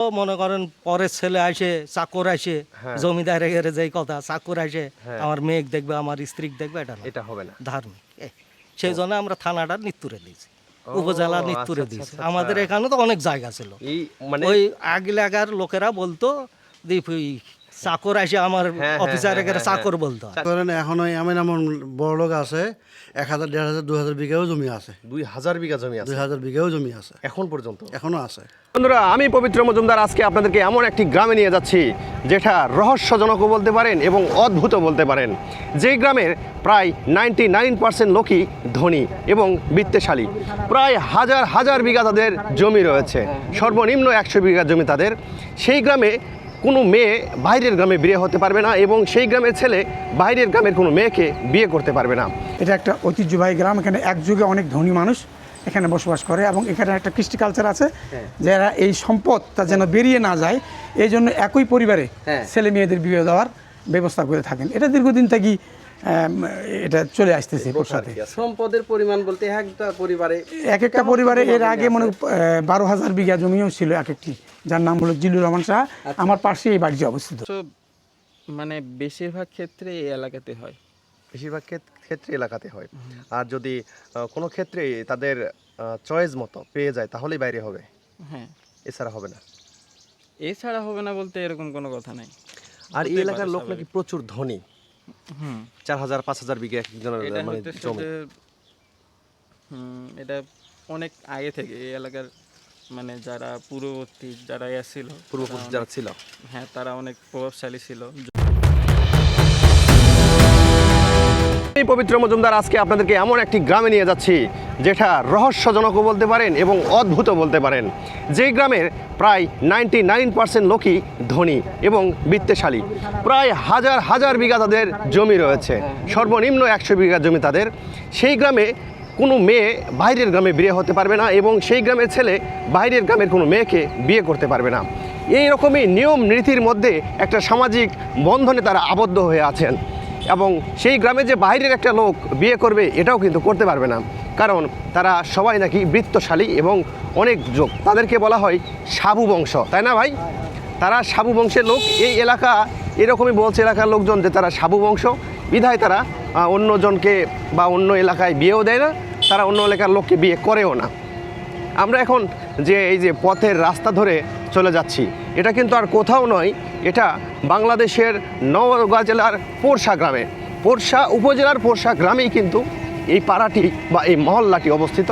মনে করেন পরের ছেলে আসে চাকর আসে জমিদারের যেই কথা চাকর আসে আমার মেয়ে দেখবে আমার স্ত্রী দেখবে এটা হবে না। ধার্মিক সেই জন্য আমরা থানাটা নিত্তুরে দিয়েছি উপজেলা নিত্তুরে আচ্ছা, দিয়েছি আচ্ছা, আমাদের আচ্ছা। এখানে তো অনেক জায়গা ছিল এই মানে ওই আগলাগার লোকেরা বলতো চাকর আসে আমার অফিসারের চাকর বলতো করেন এখনো এমন এমন বড় লোক আছে 1000, 1500, 2000 বিঘাও জমি আছে, 2000 বিঘা জমি আছে 2000 বিঘাও জমি আছে, এখন পর্যন্ত। এখনো আছে। বন্ধুরা, আমি পবিত্র মজুমদার আজকে আপনাদেরকে এমন একটি গ্রামে নিয়ে যাচ্ছি যেটা রহস্যজনকও বলতে পারেন এবং অদ্ভুতও বলতে পারেন। যেই গ্রামের প্রায় 99% লোকই ধনী এবং বিত্তশালী। প্রায় হাজার হাজার বিঘা তাদের জমি রয়েছে, সর্বনিম্ন 100 বিঘা জমি তাদের। সেই গ্রামে কোনো মেয়ে বাইরের গ্রামে বিয়ে হতে পারবে না এবং সেই গ্রামের ছেলে বাইরের গ্রামের কোনো মেয়েকে বিয়ে করতে পারবে না। এটা একটা ঐতিহ্যবাহী গ্রাম, এখানে এক যুগে অনেক ধনী মানুষ এখানে বসবাস করে এবং এখানে একটা কৃষ্টি কালচার আছে, যারা এই সম্পদটা যেন বেরিয়ে না যায় এই জন্য একই পরিবারে ছেলে মেয়েদের বিয়ে দেওয়ার ব্যবস্থা করে থাকেন। এটা দীর্ঘদিন থেকেই এটা চলে আসতেছে সাথে। সম্পদের পরিমাণ বলতে এক একটা পরিবারে এর আগে মনে 12,000 বিঘা জমিও ছিল এক একটি, যার নাম হলো জিল্লুর রহমান শাহ। আমার পাশে এই বাড়িটি অবস্থিত। মানে বেশিরভাগ ক্ষেত্রে এই এলাকাতে হয়, বেশিরভাগ ক্ষেত্রে এলাকাতে হয়। আর যদি কোনো ক্ষেত্রে তাদের চয়েস মতো পেয়ে যায় তাহলেই বাইরে হবে, হ্যাঁ, এছাড়া হবে না। এছাড়া হবে না বলতে এরকম কোনো কথা নাই। আর এই এলাকার লোক নাকি প্রচুর ধনী, 4000, 5000 বিঘা একজনের মানে জমি। এটা অনেক আগে থেকে এই এলাকার মানে যারা পূর্ববর্তী যারা ছিল, পূর্বপুরুষ যারা ছিল, হ্যাঁ, তারা অনেক প্রভাবশালী ছিল। এই পবিত্র মজুমদার আজকে আপনাদেরকে এমন একটি গ্রামে নিয়ে যাচ্ছি যেটা রহস্যজনকও বলতে পারেন এবং অদ্ভুতও বলতে পারেন। যেই গ্রামের প্রায় 99% লোকই ধনী এবং বিত্তশালী। প্রায় হাজার হাজার বিঘা তাদের জমি রয়েছে, সর্বনিম্ন 100 বিঘা জমি তাদের। সেই গ্রামে কোনো মেয়ে বাইরের গ্রামে বিয়ে হতে পারবে না এবং সেই গ্রামের ছেলে বাইরের গ্রামের কোনো মেয়েকে বিয়ে করতে পারবে না। এই রকমই নিয়ম নীতির মধ্যে একটা সামাজিক বন্ধনে তারা আবদ্ধ হয়ে আছেন এবং সেই গ্রামে যে বাইরের একটা লোক বিয়ে করবে এটাও কিন্তু করতে পারবে না, কারণ তারা সবাই নাকি বৃত্তশালী এবং অনেক যোগ। তাদেরকে বলা হয় সাবু বংশ, তাই না ভাই? তারা সাবু বংশের লোক। এই এলাকা এরকমই বলছে এলাকার লোকজন যে তারা সাবু বংশ, বিধায় তারা অন্যজনকে বা অন্য এলাকায় বিয়েও দেয় না, তারা অন্য এলাকার লোককে বিয়ে করেও না। আমরা এখন যে এই যে পথের রাস্তা ধরে চলে যাচ্ছি, এটা কিন্তু আর কোথাও নয়, এটা বাংলাদেশের নওগাঁ জেলার পোরশা গ্রামে, পোরশা উপজেলার পোরশা গ্রামেই কিন্তু এই পাড়াটি বা এই মহল্লাটি অবস্থিত।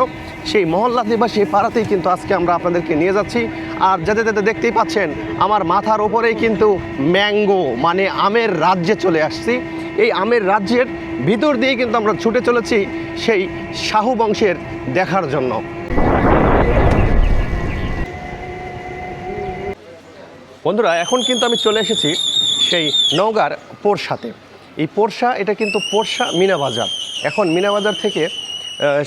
সেই মহল্লাতে বা সেই পাড়াতেই কিন্তু আজকে আমরা আপনাদেরকে নিয়ে যাচ্ছি। আর যেতে যেতে দেখতেই পাচ্ছেন আমার মাথার ওপরেই কিন্তু ম্যাঙ্গো মানে আমের রাজ্যে চলে আসছি। এই আমের রাজ্যের ভিতর দিয়ে কিন্তু আমরা ছুটে চলেছি সেই শাহু বংশের দেখার জন্য। বন্ধুরা, এখন কিন্তু আমি চলে এসেছি সেই নওগাঁর পোরশাতে। এই পোরশা, এটা কিন্তু পোরশা মিনাবাজার। এখন মিনাবাজার থেকে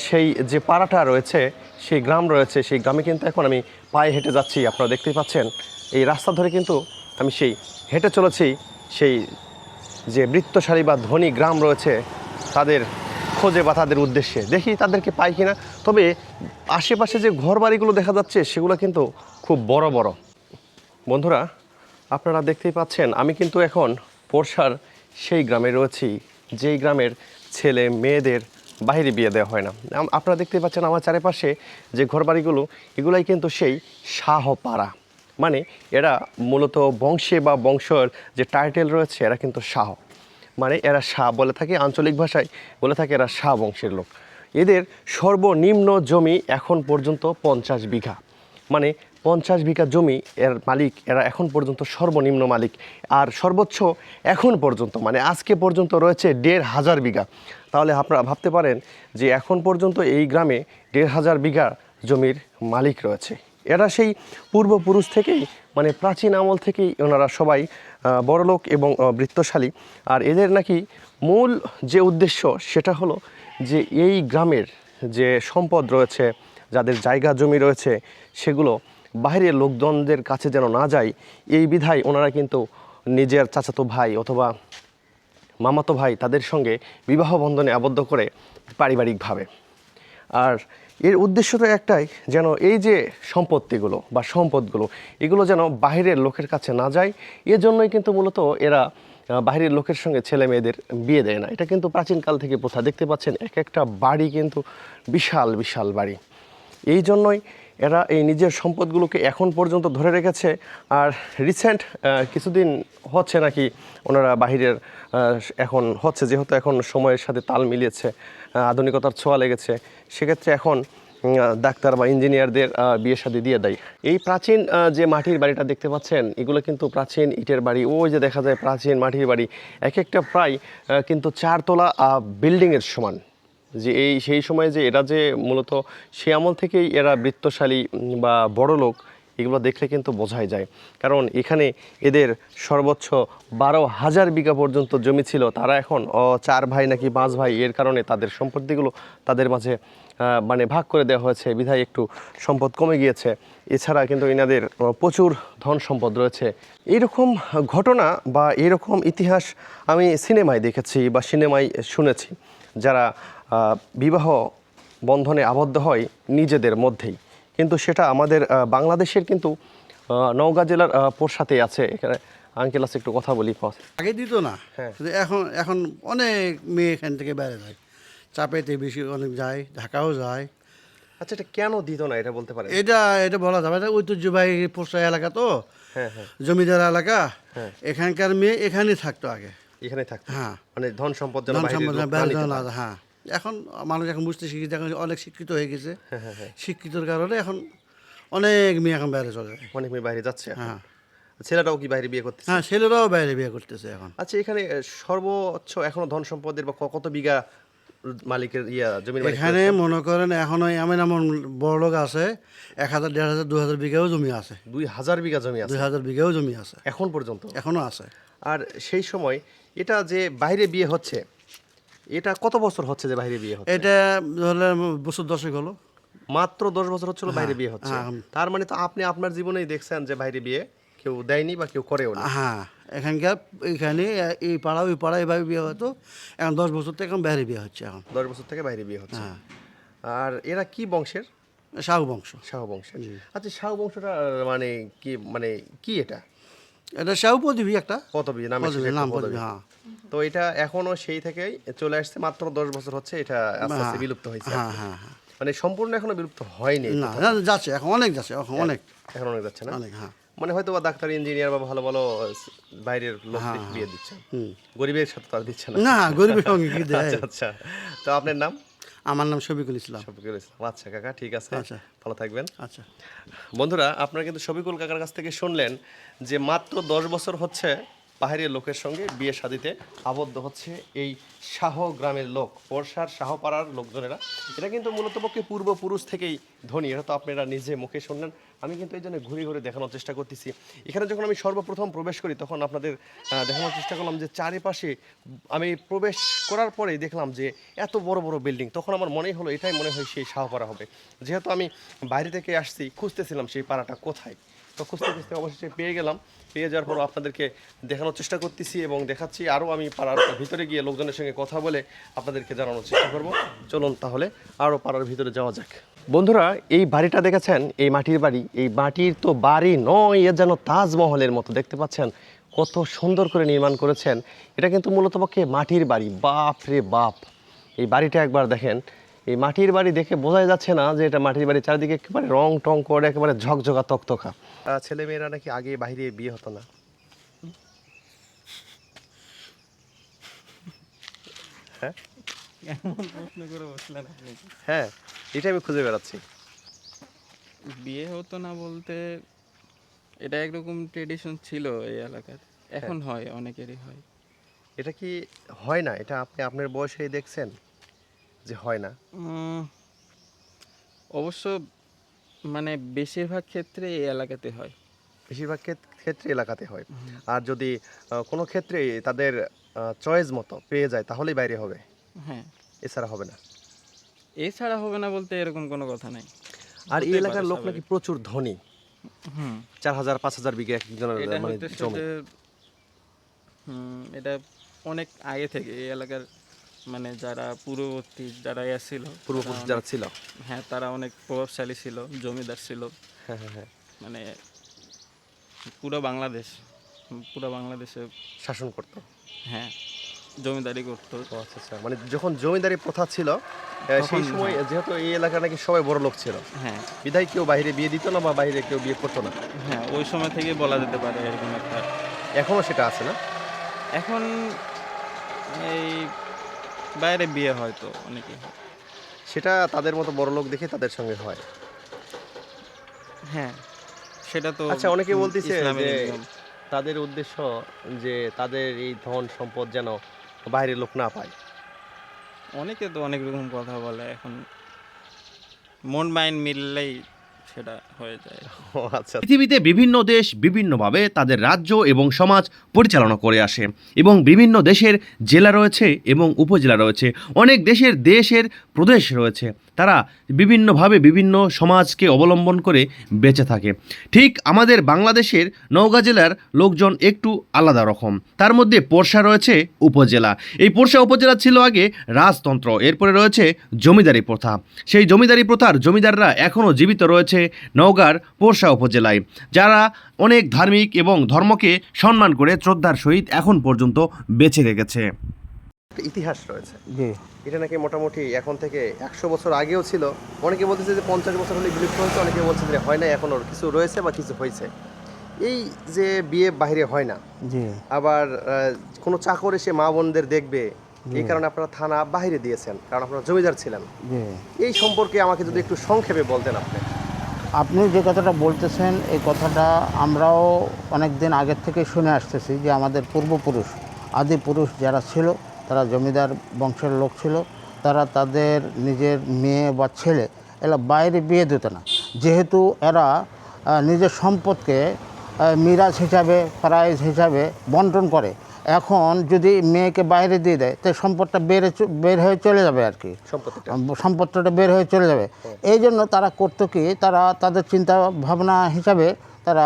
সেই যে পাড়াটা রয়েছে, সেই গ্রাম রয়েছে, সেই গ্রামে কিন্তু এখন আমি পায়ে হেঁটে যাচ্ছি। আপনারা দেখতেই পাচ্ছেন এই রাস্তা ধরে কিন্তু আমি সেই হেঁটে চলেছি সেই যে বৃত্তশালী বা ধনী গ্রাম রয়েছে তাদের খোঁজে বা তাদের উদ্দেশ্যে। দেখি তাদেরকে পাই কিনা। তবে আশেপাশে যে ঘরবাড়িগুলো দেখা যাচ্ছে সেগুলো কিন্তু খুব বড় বড়। বন্ধুরা, আপনারা দেখতেই পাচ্ছেন আমি কিন্তু এখন পোরশার সেই গ্রামে রয়েছি যেই গ্রামের ছেলে মেয়েদের বাইরে বিয়ে দেওয়া হয় না। আপনারা দেখতেই পাচ্ছেন আমার চারিপাশে যে ঘরবাড়িগুলো, এগুলাই কিন্তু সেই শাহপাড়া। মানে এরা মূলত বংশে বা বংশের যে টাইটেল রয়েছে এরা কিন্তু শাহ, মানে এরা শাহ বলে থাকে, আঞ্চলিক ভাষায় বলে থাকে এরা শাহ বংশের লোক। এদের সর্বনিম্ন জমি এখন পর্যন্ত 50 বিঘা, মানে 50 বিঘা জমি এর মালিক এরা এখন পর্যন্ত সর্বনিম্ন মালিক। আর সর্বোচ্চ এখন পর্যন্ত মানে আজকে পর্যন্ত রয়েছে 1500 বিঘা। তাহলে আপনারা ভাবতে পারেন যে এখন পর্যন্ত এই গ্রামে 1500 বিঘা জমির মালিক রয়েছে। এরা সেই পূর্বপুরুষ থেকেই মানে প্রাচীন আমল থেকেই ওনারা সবাই বড়লোক এবং বৃত্তশালী। আর এদের নাকি মূল যে উদ্দেশ্য সেটা হলো যে এই গ্রামের যে সম্পদ রয়েছে, যাদের জায়গা জমি রয়েছে, সেগুলো বাইরের লোকজনদের কাছে যেন না যায়, এই বিধায় ওনারা কিন্তু নিজের চাচাতো ভাই অথবা মামাতো ভাই তাদের সঙ্গে বিবাহ বন্ধনে আবদ্ধ করে পারিবারিকভাবে। আর এর উদ্দেশ্য তো একটাই, যেন এই যে সম্পত্তিগুলো বা সম্পদগুলো এগুলো যেন বাইরের লোকের কাছে না যায়। এজন্যই কিন্তু মূলত এরা বাইরের লোকের সঙ্গে ছেলে মেয়েদের বিয়ে দেয় না। এটা কিন্তু প্রাচীনকাল থেকে প্রথা। দেখতে পাচ্ছেন এক একটা বাড়ি কিন্তু বিশাল বিশাল বাড়ি। এই জন্যই এরা এই নিজের সম্পদগুলোকে এখন পর্যন্ত ধরে রেখেছে। আর রিসেন্ট কিছুদিন হচ্ছে নাকি ওনারা বাহিরের এখন হচ্ছে, যেহেতু এখন সময়ের সাথে তাল মিলিয়েছে, আধুনিকতার ছোঁয়া লেগেছে, সেক্ষেত্রে এখন ডাক্তার বা ইঞ্জিনিয়ারদের বিয়ে শাদী দিয়ে দেয়। এই প্রাচীন যে মাটির বাড়িটা দেখতে পাচ্ছেন, এগুলো কিন্তু প্রাচীন ইটের বাড়ি। ওই যে দেখা যায় প্রাচীন মাটির বাড়ি, এক একটা প্রায় কিন্তু 4 তলা বিল্ডিংয়ের সমান। যে এই সেই সময়ে যে এরা যে মূলত সে আমল থেকেই এরা বৃত্তশালী বা বড় লোক, এগুলো দেখলে কিন্তু বোঝাই যায়। কারণ এখানে এদের সর্বোচ্চ 12,000 বিঘা পর্যন্ত জমি ছিল। তারা এখন 4 ভাই নাকি 5 ভাই, এর কারণে তাদের সম্পত্তিগুলো তাদের মাঝে মানে ভাগ করে দেওয়া হয়েছে, বিধায় একটু সম্পদ কমে গিয়েছে। এছাড়া কিন্তু এনাদের প্রচুর ধন সম্পদ রয়েছে। এইরকম ঘটনা বা এরকম ইতিহাস আমি সিনেমায় দেখেছি বা সিনেমায় শুনেছি। যারা বিবাহ বন্ধনে আবদ্ধ হয় নিজেদের মধ্যেই, কিন্তু সেটা আমাদের বাংলাদেশের কিন্তু নওগাঁ জেলার পোরশাতে আছে। এখানে আঙ্কেল আছে, একটু কথা বলি। আগে দিত না, কিন্তু এখন এখন অনেক মেয়ে এখান থেকে বাইরে যায়, চাপেতে বেশি অনেক যায়, ঢাকাও যায়। আচ্ছা, এটা কেন দিত না এটা বলতে পারেন? এটা এটা বলা যাবে না, ঐতিহ্যবাহী পোষা এলাকা তো, হ্যাঁ হ্যাঁ, জমিদার এলাকা। এখানকার মেয়ে এখানেই থাকতো আগে। এখানে থাকতো, হ্যাঁ, মানে ধন সম্পদ যেন ধন বাইরের সম্পদ লোক না বাইরে নিতে যাওয়া পারে। না, হ্যাঁ। এখন মানুষ এখন বুঝতে শিখেছে, এখন অনেক শিক্ষিত হয়ে গেছে। শিক্ষিতর কারণে এখন অনেক মেয়ে এখন বাইরে চলে যায়। অনেক মেয়ে বাইরে যাচ্ছে এখন। হ্যাঁ ছেলেটাও কি বাইরে বিয়ে করতেছে? হ্যাঁ, ছেলেরাও বাইরে বিয়ে করতেছে এখন। আচ্ছা, এখানে সর্বোচ্চ এখনো ধন সম্পদের বা কত বিঘা মালিকের জমির মালিক এখানে রয়েছে? মনে করেন এখনো এমন এমন বড় লোক আছে, 1,000, 1,500, 2,000 বিঘাও জমি আছে, 2,000 বিঘা জমি আছে 2,000 বিঘাও জমি আছে, এখন পর্যন্ত। এখনো আছে। আর সেই সময় এটা যে বাইরে বিয়ে হচ্ছে, এটা কত বছর হচ্ছে যে বাইরে বিয়ে হচ্ছে? এটা ধরলে বছর 10 হলো। মাত্র 10 বছর হচ্ছিল বাইরে বিয়ে হচ্ছে। হ্যাঁ। তার মানে তো আপনি আপনার জীবনেই দেখছেন যে বাইরে বিয়ে কেউ দেয়নি বা কেউ করেও না। হ্যাঁ, এখানকার এখানে এই পাড়া ওই পাড়া এভাবে বিয়ে হতো। এখন 10 বছর থেকে এখন বাইরে বিয়ে হচ্ছে এখন। 10 বছর থেকে বাইরে বিয়ে হচ্ছে। হ্যাঁ। আর এরা কি বংশের? শাহু বংশ। শাহ বংশের। আচ্ছা, শাহ বংশটা মানে কি এটা? এটা শাহু পদবী একটা, পদবী, নাম পদবী, নাম পদবী। হ্যাঁ, তো এটা এখনো সেই থেকেই চলে আসছে, মাত্র 10 বছর হচ্ছে এটা আস্তে আস্তে বিলুপ্ত হয়েছে। হ্যাঁ, হ্যাঁ, হ্যাঁ। মানে সম্পূর্ণ এখনো বিলুপ্ত হয়নি। না না, যাচ্ছে এখন, অনেক যাচ্ছে এখন, অনেক এখন অনেক যাচ্ছে না? অনেক। হ্যাঁ, মানে হয়তো বা ডাক্তার, ইঞ্জিনিয়ার বা ভালো ভালো বাইরের লোক বিয়ে দিচ্ছে। গরিবের সাথে তো আর দিচ্ছে না। না, গরিবের সঙ্গে কি দেয়? আচ্ছা আচ্ছা, তো আপনার নাম? আমার নাম শফিকুল ইসলাম। শফিকুল ইসলাম। আচ্ছা কাকা, ঠিক আছে, আচ্ছা। ভালো থাকবেন। আচ্ছা। বন্ধুরা, আপনারা কিন্তু শফিকুল কাকার কাছ থেকে শুনলেন যে মাত্র 10 বছর হচ্ছে পাহাড়ির লোকের সঙ্গে বিয়ে শাদিতে আবদ্ধ হচ্ছে এই শাহ গ্রামের লোক, পোরশার শাহপাড়ার লোকজনেরা। এটা কিন্তু মূলত পক্ষে পূর্বপুরুষ থেকেই ধনী, এটা তো আপনারা নিজে মুখে শুনলেন। আমি কিন্তু এই জন্য ঘুরে ঘুরে দেখানোর চেষ্টা করতেছি। এখানে যখন আমি সর্বপ্রথম প্রবেশ করি তখন আপনাদের দেখানোর চেষ্টা করলাম যে চারিপাশে আমি প্রবেশ করার পরেই দেখলাম যে এত বড় বড় বিল্ডিং। তখন আমার মনেই হলো, এটাই মনে হয় সেই শাহপাড়া হবে। যেহেতু আমি বাইরে থেকে আসছি, খুঁজতেছিলাম সেই পাড়াটা কোথায়। তো খুঁজতে খুঁজতে অবশেষে পেয়ে গেলাম। পেয়ে যাওয়ার পর আপনাদেরকে দেখানোর চেষ্টা করতেছি এবং দেখাচ্ছি। আরও আমি পাড়ার ভিতরে গিয়ে লোকজনের সঙ্গে কথা বলে আপনাদেরকে জানানোর চেষ্টা করব। চলুন তাহলে আরও পাড়ার ভিতরে যাওয়া যাক। বন্ধুরা, এই বাড়িটা দেখেছেন, এই মাটির বাড়ি, এই মাটির তো বাড়ি নয়, এ যেন তাজমহলের মতো। দেখতে পাচ্ছেন কত সুন্দর করে নির্মাণ করেছেন। এটা কিন্তু মূলত পক্ষে মাটির বাড়ি। বাপ রে বাপ, এই বাড়িটা একবার দেখেন। এই মাটির বাড়ি দেখে বোঝাই যাচ্ছে না যে এটা মাটির বাড়ি। চারিদিকে একেবারে রং টং করে একেবারে ঝকঝকা তকতকা। ছেলে মেয়েরা নাকি আগে বাইরে বিয়ে হতো না? হ্যাঁ এমন প্রশ্ন করে বসলেন আপনি। হ্যাঁ, এটা আমি খুঁজে বেড়াচ্ছি। বিয়ে হতো না বলতে, এটা একরকম ট্রেডিশন ছিল এই এলাকার। এখন হয়, অনেকেরই হয়। এটা কি হয় না? এটা আপনি আপনার বয়সেই দেখছেন যে হয় না? অবশ্য মানে বেশিরভাগ ক্ষেত্রে এই এলাকাতে হয়। বেশিরভাগ ক্ষেত্রে এলাকাতে হয়। আর যদি কোনো ক্ষেত্রে তাদের চয়েস মতো পেয়ে যায় তাহলেই বাইরে হবে, হ্যাঁ, এছাড়া হবে না। এছাড়া হবে না বলতে এরকম কোনো কথা নাই। আর এই হতে এলাকার পারে লোক স্বাভাবিক। নাকি প্রচুর ধনী। 4,000 5,000 বিঘা একজনের এটা মানে হইতেছে জমি। যে এটা অনেক আগে থেকে এই এলাকার মানে যারা পূর্ববর্তী যারা ছিল পূর্বপুরুষ যারা ছিল, হ্যাঁ তারা অনেক প্রভাবশালী ছিল, জমিদার ছিল। হ্যাঁ হ্যাঁ হ্যাঁ, মানে পুরো বাংলাদেশে শাসন করতো। হ্যাঁ জমিদারি করতো। ও আচ্ছা আচ্ছা, মানে যখন জমিদারি প্রথা ছিল সেই সময় যেহেতু এই এলাকা নাকি সবাই বড় লোক ছিল, হ্যাঁ বিধায় কেউ বাইরে বিয়ে দিত না বা বাইরে কেউ বিয়ে করতো না। হ্যাঁ ওই সময় থেকে বলা যেতে পারে এরকম একটা। এখনো সেটা আছে না? এখন এই বাইরে বিয়ে হয়তো অনেকে, সেটা তাদের মতো বড় লোক দেখে তাদের সঙ্গে হয়। হ্যাঁ সেটা তো আচ্ছা, অনেকে বলতেছে ইসলামের যে নিয়ম। তাদের উদ্দেশ্য যে তাদের এই ধন সম্পদ যেন বাইরের লোক না পায়। অনেকে তো অনেক রকম কথা বলে, এখন মন মাইন্ড মিললেই সেটা হয়ে যায়। ও আচ্ছা। পৃথিবীতে বিভিন্ন দেশ বিভিন্নভাবে তাদের রাজ্য এবং সমাজ পরিচালনা করে আসে এবং বিভিন্ন দেশের জেলা রয়েছে এবং উপজেলা রয়েছে, অনেক দেশের প্রদেশ রয়েছে, তারা বিভিন্নভাবে বিভিন্ন সমাজকে অবলম্বন করে বেঁচে থাকে। ঠিক আমাদের বাংলাদেশের নওগাঁ জেলার লোকজন একটু আলাদা রকম। তার মধ্যে পোরশা রয়েছে উপজেলা। এই পোরশা উপজেলা ছিল আগে রাজতন্ত্র, এরপরে রয়েছে জমিদারি প্রথা। সেই জমিদারি প্রথার জমিদাররা এখনও জীবিত রয়েছে নওগাঁর পোরশা উপজেলায়, যারা অনেক ধার্মিক এবং ধর্মকে সম্মান করে শ্রদ্ধার সহিত এখন পর্যন্ত বেঁচে রেখেছে। একটা ইতিহাস রয়েছে, জি এটা নাকি মোটামুটি এখন থেকে 100 বছর আগেও ছিল। অনেকে বলতেছে যে 50 বছর হলে বিলুপ্ত হয়েছে, অনেকে বলছে যে হয় না, এখনও কিছু রয়েছে বা কিছু হয়েছে। এই যে বিয়ে বাইরে হয় না, জি আবার কোনো চাকর এসে মা বোনদের দেখবে, এই কারণে আপনারা থানা বাইরে দিয়েছেন, কারণ আপনারা জমিদার ছিলেন। জি এই সম্পর্কে আমাকে যদি একটু সংক্ষেপে বলতেন আপনি। আপনি যে কথাটা বলতেছেন এই কথাটা আমরাও অনেক দিন আগের থেকে শুনে আসতেছি যে আমাদের পূর্বপুরুষ আদি পুরুষ যারা ছিল তারা জমিদার বংশের লোক ছিল, তারা তাদের নিজের মেয়ে বা ছেলে এরা বাইরে বিয়ে দিত না, যেহেতু এরা নিজের সম্পদকে মিরাজ হিসাবে প্রাইজ হিসাবে বন্টন করে। এখন যদি মেয়েকে বাইরে দিয়ে দেয় তো সম্পদটা বের হয়ে চলে যাবে আর কি, সম্পদটা বের হয়ে চলে যাবে। এই জন্য তারা করতো কি, তারা তাদের চিন্তা ভাবনা হিসাবে তারা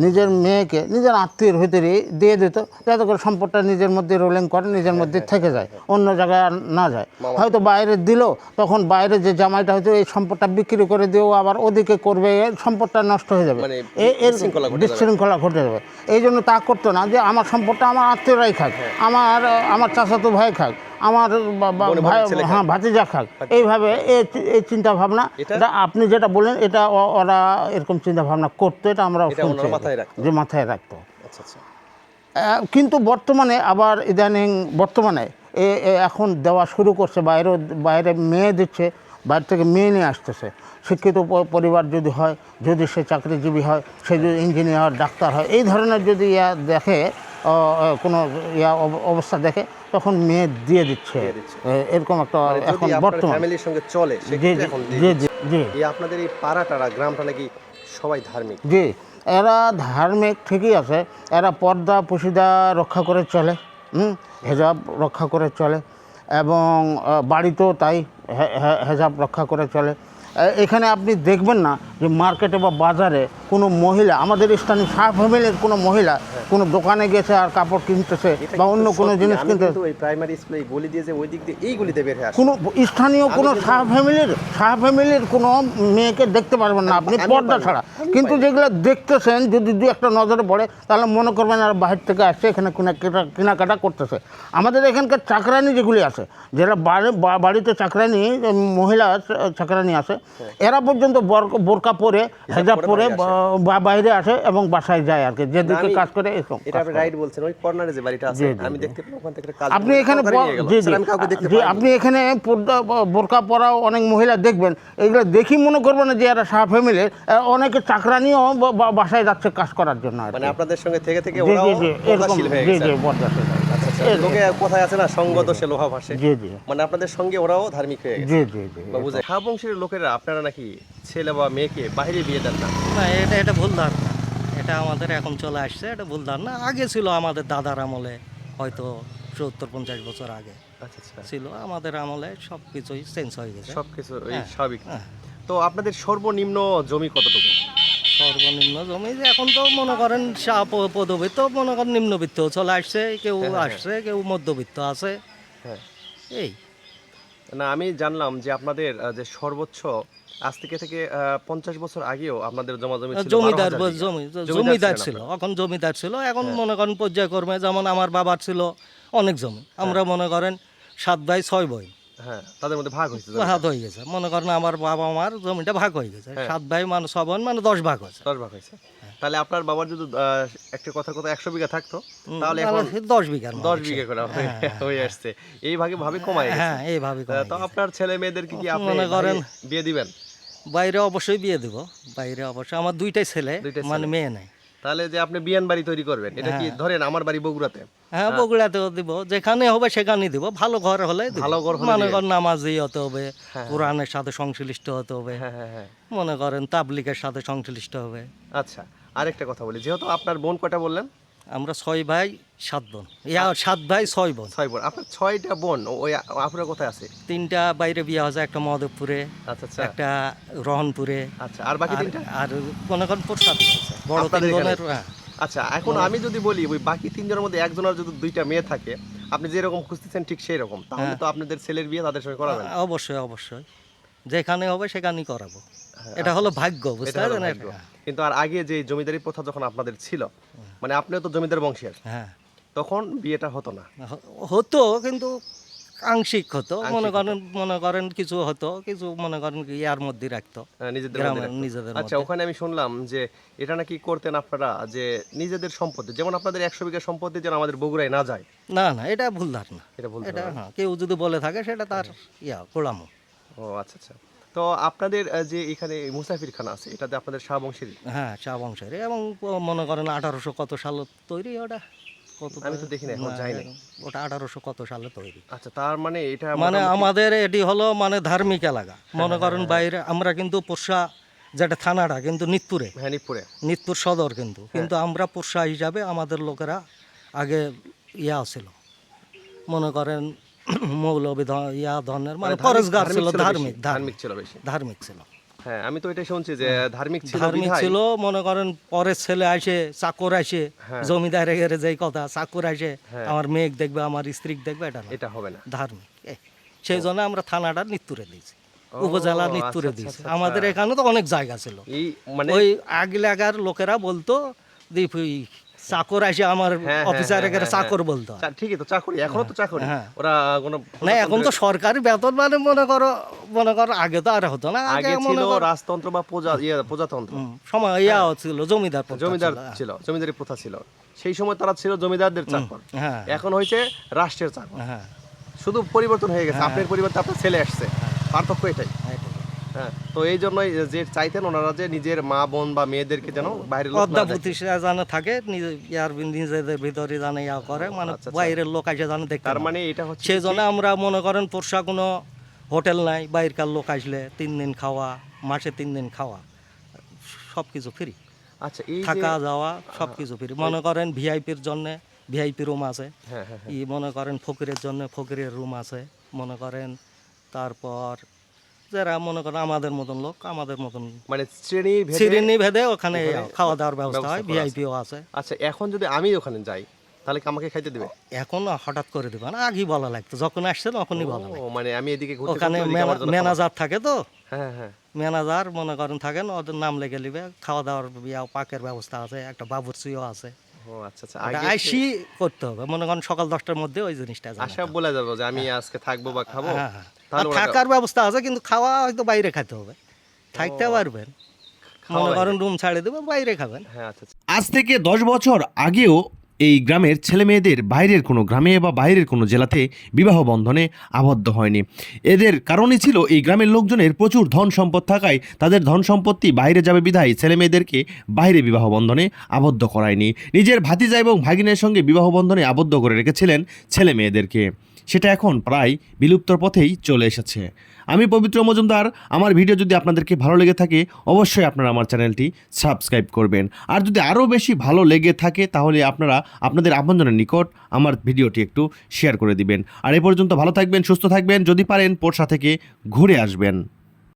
নিজের মেয়েকে নিজের আত্মীয়ের ভিতরে দিয়ে দিত, যাতে করে সম্পদটা নিজের মধ্যে রোলিং করে নিজের মধ্যে থেকে যায়, অন্য জায়গায় আর না যায়। হয়তো বাইরে দিল, তখন বাইরে যে জামাইটা হয়তো এই সম্পদটা বিক্রি করে দিয়েও আবার ওদিকে করবে, সম্পদটা নষ্ট হয়ে যাবে, এর বিশৃঙ্খলা ঘটে যাবে। এই জন্য তা করতো না যে আমার সম্পদটা আমার আত্মীয়রাই খাক, আমার চাচাতো ভাই খাক, আমার ভাই হ্যাঁ ভাতিজা খাক, এইভাবে এই চিন্তা ভাবনা, এটা আপনি যেটা বলেন এটা ওরা এরকম চিন্তা ভাবনা করতো, এটা আমরা যে মাথায় রাখতো। কিন্তু বর্তমানে আবার ইদানিং বর্তমানে এখন দেওয়া শুরু করছে, বাইরে মেয়ে দিচ্ছে, বাইরে থেকে মেয়ে নিয়ে আসতেছে। শিক্ষিত পরিবার যদি হয়, যদি সে চাকরিজীবী হয়, সে যদি ইঞ্জিনিয়ার ডাক্তার হয়, এই ধরনের যদি দেখে কোনো অবস্থা দেখে, তখন মেয়ে দিয়ে দিচ্ছে, এরকম একটা এখন বর্তমান ফ্যামিলির সঙ্গে চলে। জি জি জি জি আপনাদের এই পাড়াটা গ্রামটা নাকি সবাই ধার্মিক? জি, এরা ধার্মিক ঠিকই আছে, এরা পর্দা পুশিদা রক্ষা করে চলে, হেজাব রক্ষা করে চলে, এবং বাড়িতেও তাই হেজাব রক্ষা করে চলে। এখানে আপনি দেখবেন না যে মার্কেটে বা বাজারে কোনো মহিলা, আমাদের স্থানীয় শাহ ফ্যামিলির কোনো মহিলা কোনো দোকানে গেছে আর কাপড় কিনতেছে বা অন্য কোনো জিনিস কিনতেছে, প্রাইমারি স্কুলে গলি দিয়ে যে ওই দিক দিয়ে এই গলিতে বের হয়ে আসে, কোনো স্থানীয় কোনো শাহ ফ্যামিলির কোনো মেয়েকে দেখতে পারবেন না আপনি পর্দা ছাড়া। কিন্তু যেগুলো দেখতেছেন, যদি দু একটা নজরে পড়ে, তাহলে মনে করবেন আর বাহির থেকে আসছে, এখানে কেনাকাটা করতেছে। আমাদের এখানকার চাকরানি যেগুলি আছে, যারা বাড়িতে চাকরানি মহিলা চাকরানি আছে, এরা পর্যন্ত বোরকা পরে হেজাব পরে বাইরে আসে এবং বাসায় যায় আর কি, যেদিকে কাজ করে। এটা আপনি রাইট বলছেন, ওই কর্নারে যে বাড়িটা আছে আমি দেখতে পেলাম, ওখান থেকে একটা কাজ আপনি এখানে আপনি এখানে বোরকা পরাও অনেক মহিলা দেখবেন, এগুলো দেখি মনে করবেন না যে এরা শাহ ফ্যামিলির, অনেকে চাকরানিও বাসায় যাচ্ছে কাজ করার জন্য, মানে আপনাদের সঙ্গে থেকে থেকে ওরাও পর্দাশীল হয়ে গেছে। লোকে কোথায় আছে না, সঙ্গত সে লোহা ভাসে, মানে আপনাদের সঙ্গে ওরাও ধার্মিক হয়ে গেছে। বুঝে শাহ বংশের লোকেরা আপনারা নাকি ছেলে বা মেয়েকে বাইরে বিয়ে দেন না? না, এটা ভুল ধারণা, এটা আমাদের এখন চলে আসছে, এটা ভুল ধারণা। আগে ছিল আমাদের দাদার আমলে, হয়তো 70-50 বছর আগে ছিল, আমাদের আমলে সব কিছুই চেঞ্জ হয়ে গেছে, সবকিছু স্বাভাবিক। তো আপনাদের সর্বনিম্ন জমি কতটুকু? সর্বনিম্ন জমি এখন তো মনে করেন পদবিত্ত, মনে করেন নিম্নবিত্ত চলে আসছে, কেউ আসছে, কেউ মধ্যবিত্ত আছে। এই না, আমি জানলাম যে আপনাদের যে সর্বোচ্চ আজ থেকে 50 বছর আগেও আপনাদের জমি ছিল জমিদার 12,000 বিঘা। জমিদার ছিলেন ছিল, আপনারা। এখন জমিদার ছিল। এখন মনে করেন পর্যায়ক্রমে যেমন আমার বাবার ছিল অনেক জমি, আমরা মনে করেন 7 ভাই 6 বোন হ্যাঁ, তাদের মধ্যে ভাগ হয়েছে জমিটা। ভাগ হয়ে গেছে। মনে করেন আমার বাবা মার জমিটা ভাগ হয়ে গেছে, 7 ভাই মানে 6 বোন মানে 10 ভাগ হয়েছে। 10 ভাগ হয়েছে। তাহলে আপনার বাবার যদি একটা কথা 100 বিঘা থাকতো তাহলে এখন তাহলে 10 বিঘার মতো 10 বিঘা করে হয়ে আসছে। এই ভাগে কমায় গেছে। হ্যাঁ এইভাবে কমায় তো গেছে। আপনার ছেলে মেয়েদেরকে কি আপনি মনে করেন- বিয়ে দিবেন? বাইরে অবশ্যই বিয়ে দেব, বাইরে অবশ্যই। আমার দুইটাই ছেলে, দুইটাই মানে ছেলে। মেয়ে নাই। তাহলে যে আপনি বিয়ান বাড়ি তৈরি করবেন, এটা কি ধরেন আমার বাড়ি বগুড়াতে, হ্যাঁ বগুড়াতেও দিব, যেখানে হবে সেখানেই দিব। ভালো ঘর হলে দিব। ভালো ঘর হলে মনে দিবেন। করেন নামাজি হতে হবে, কোরআনের সাথে সংশ্লিষ্ট হতে হবে, হ্যাঁ। মনে করেন তাবলিগের সাথে সংশ্লিষ্ট হবে। আচ্ছা, আরেকটা কথা বলি, যেহেতু আপনার বোন কয়টা বললেন? আমরা 6 ভাই 7 বোন, 7 ভাই 6 বোন। 6 বোন। আপনার 6টা বোন ওই আপনার কোথায় আছে? 3টা বাইরে বিয়ে হয়েছে, একটা মধবপুরে, আচ্ছা। একটা রহনপুরে, আচ্ছা, আর বাকি 3টা? আর মনে করেন প্রসাদ হয়েছে বড় 3 আপনাদের বোনের। এখানে? হ্যাঁ। আচ্ছা, এখন আমি যদি বলি ওই বাকি 3 জনের মধ্যে একজনের যদি 2টা মেয়ে থাকে, আপনি যেরকম খুঁজতেছেন ঠিক সেই রকম, তাহলে তো আপনাদের ছেলের বিয়ে তাদের সঙ্গে করাবেন। অবশ্যই অবশ্যই, যেখানে হবে সেখানেই করাবো। এটা হলো ভাগ্য, বুঝতে এটা হলো পারছেন? ভাগ্য। কিন্তু আর আগে যে জমিদারি প্রথা যখন আপনাদের ছিল, মানে আপনিও তো জমিদার বংশের, হ্যাঁ তখন বিয়েটা হতো না। হতো, কিন্তু আংশিক হতো। মনে করেন কিছু হতো, কিছু মনে করেন কি ইয়ার মধ্যে রাখতো, নিজেদের গ্রামের মধ্যে রাখতো। নিজেদের আচ্ছা, মধ্যে। ওখানে আমি শুনলাম যে এটা নাকি করতেন আপনারা, যে নিজেদের সম্পত্তি, যেমন আপনাদের 100 বিঘা সম্পত্তি যেন আমাদের বগুড়ায় না যায়। না না, এটা ভুল ধারণা। এটা বলতে এটা হবে। হ্যাঁ, কেউ যদি বলে থাকে সেটা তার কোড়ামো। ও আচ্ছা। তো আপনাদের যে এখানে মুসাফিরখানা আছে, এটাতে আপনাদের শাহ বংশের? হ্যাঁ চা বংশের, এবং মনে করেন 1800 কত সালে তৈরি ওটা, কত আমি তো দেখিনি, এখন যাইনি। ওটা 1800 কত সালে তৈরি। আচ্ছা, তার মানে এটা মানে আমাদের এটি হলো মানে ধার্মিক এলাকা। মনে করেন বাইরে আমরা কিন্তু পোরশা যেটা থানাটা কিন্তু নিতপুরে, হ্যাঁ, নিতপুর সদর, কিন্তু আমরা পোরশা হিসাবে আমাদের লোকেরা আগে ছিল, মনে করেন মৌলবী ধরনের, মানে পরেশগার ছিল, ধার্মিক ছিল বেশি। ধার্মিক ছিল। হ্যাঁ, আমি তো এটাই শুনছি যে ধার্মিক ছিল ধার্মিক বিধায়- ছিল। মনে করেন পরের ছেলে আসে, চাকর আসে, জমিদারের যেই কথা, চাকর আসে আমার মেয়ে দেখবে, আমার স্ত্রী দেখবে, এটা না, এটা হবে না। ধার্মিক। সেই জন্য আমরা থানাটা নিত্তুরে দিয়েছি, উপজেলা নিত্তুরে আচ্ছা, দিয়েছি। আমাদের এখানে তো অনেক জায়গা ছিল। এই মানে ওই আগলাগার লোকেরা বলতো চাকর আসে, আমার অফিসারের চাকর বলতো। ঠিকই তো, চাকরি এখনো তো চাকরি। হ্যাঁ। ওরা কোনো না, এখন তো সরকারি বেতন, মানে মনে করো আগে তো আর হতো না। আগে ছিল মনে করো রাজতন্ত্র বা প্রজাতন্ত্র, সময় ছিল জমিদার প্রথা জমিদার ছিল। ছিল, জমিদারি প্রথা ছিল। সেই সময় তারা ছিল জমিদারদের চাকর, হ্যাঁ এখন হয়েছে রাষ্ট্রের চাকর। হ্যাঁ শুধু পরিবর্তন হয়ে গেছে, আপনার পরিবর্তে আপনার ছেলে আসছে, পার্থক্য এটাই। এটাই। হ্যাঁ, তো এই জন্যই যে চাইতেন ওনারা যে নিজের মা বোন বা মেয়েদেরকে যেন বাইরের লোক না দেখে। অদ্যাবধি জানে থাকে, নিজেদের ভিতরে জানে করে, মানে আচ্ছা। বাইরের লোক আসে জানে দেখতে। তার মানে এটা হচ্ছে সেই জন্য আমরা মনে করেন পোরশা কোনো হোটেল নাই, বাইরকার লোক আসলে 3 দিন খাওয়া, মাসে 3 দিন খাওয়া, সব কিছু ফ্রি, আচ্ছা, এই যে থাকা যাওয়া সব কিছু ফ্রি। মনে করেন ভিআইপির জন্য ভিআইপি রুম আছে, হ্যাঁ, মনে করেন ফকিরের জন্য ফকিরের রুম আছে, মনে করেন তারপর যারা মনে করেন আমাদের মতন লোক, আমাদের মতন মানে শ্রেণী শ্রেণী ভেদে ওখানে খাওয়া দাওয়ার ব্যবস্থা হয়, ব্যবস্থা করা আছে। ভিআইপিও আছে। আচ্ছা, এখন যদি আমি ওখানে যাই তাহলে কি আমাকে খাইতে দিবে? এখন হঠাৎ করে দিবে না, আগেই বলা লাগতো, যখন আসছে তখনই বলা লাগতো। ও মানে আমি এদিকে ঘুরতে ওখানে ঘুরতে ওদিকে আমার জন্য ম্যানেজার থাকে তো, খাবার। হ্যাঁ। ম্যানেজার মনে করেন থাকেন, ওদের নাম লেগে নিবে, খাওয়া দাওয়ার পাকের ব্যবস্থা আছে, একটা বাবুর্চিও আছে। ও আচ্ছা। ওটা আইসি করতে হবে, মনে করেন সকাল 10টার মধ্যে ওই জিনিসটা জানাতে আশা হবে। বলে যাবো যে আমি আজকে থাকবো বা খাবো, হ্যাঁ, হ্যাঁ। আর তাহলে ওরা থাকার ব্যবস্থা আছে, কিন্তু খাওয়া হয়তো বাইরে খেতে হবে, থাকতে পারবেন, মনে করেন রুম ছাড়ে দেবে, বাইরে খাবেন। হ্যাঁ আচ্ছা। আজ থেকে 10 বছর আগেও এই গ্রামের ছেলে মেয়েদের বাইরের কোনো গ্রামে বা বাইরের কোনো জেলাতে বিবাহ বন্ধনে আবদ্ধ হয়নি। এদের কারণই ছিল এই গ্রামের লোকজনের প্রচুর ধন সম্পদ থাকায় তাদের ধন সম্পত্তি বাইরে যাবে বিধায় ছেলে মেয়েদেরকে বাইরে বিবাহ বন্ধনে আবদ্ধ করায়নি। নিজের ভাতিজা এবং ভাগিনের সঙ্গে বিবাহ বন্ধনে আবদ্ধ করে রেখেছিলেন ছেলে মেয়েদেরকে। সেটা এখন প্রায় বিলুপ্তর পথেই চলে এসেছে। আমি পবিত্র মজুমদার। আমার ভিডিও যদি আপনাদেরকে ভালো লেগে থাকে অবশ্যই আপনারা আমার চ্যানেলটি সাবস্ক্রাইব করবেন। আর যদি আরও বেশি ভালো লেগে থাকে তাহলে আপনারা আপনাদের আপনজনের নিকট আমার ভিডিওটি একটু শেয়ার করে দিবেন। আর এ পর্যন্ত ভালো থাকবেন, সুস্থ থাকবেন, যদি পারেন পোরশা থেকে ঘুরে আসবেন।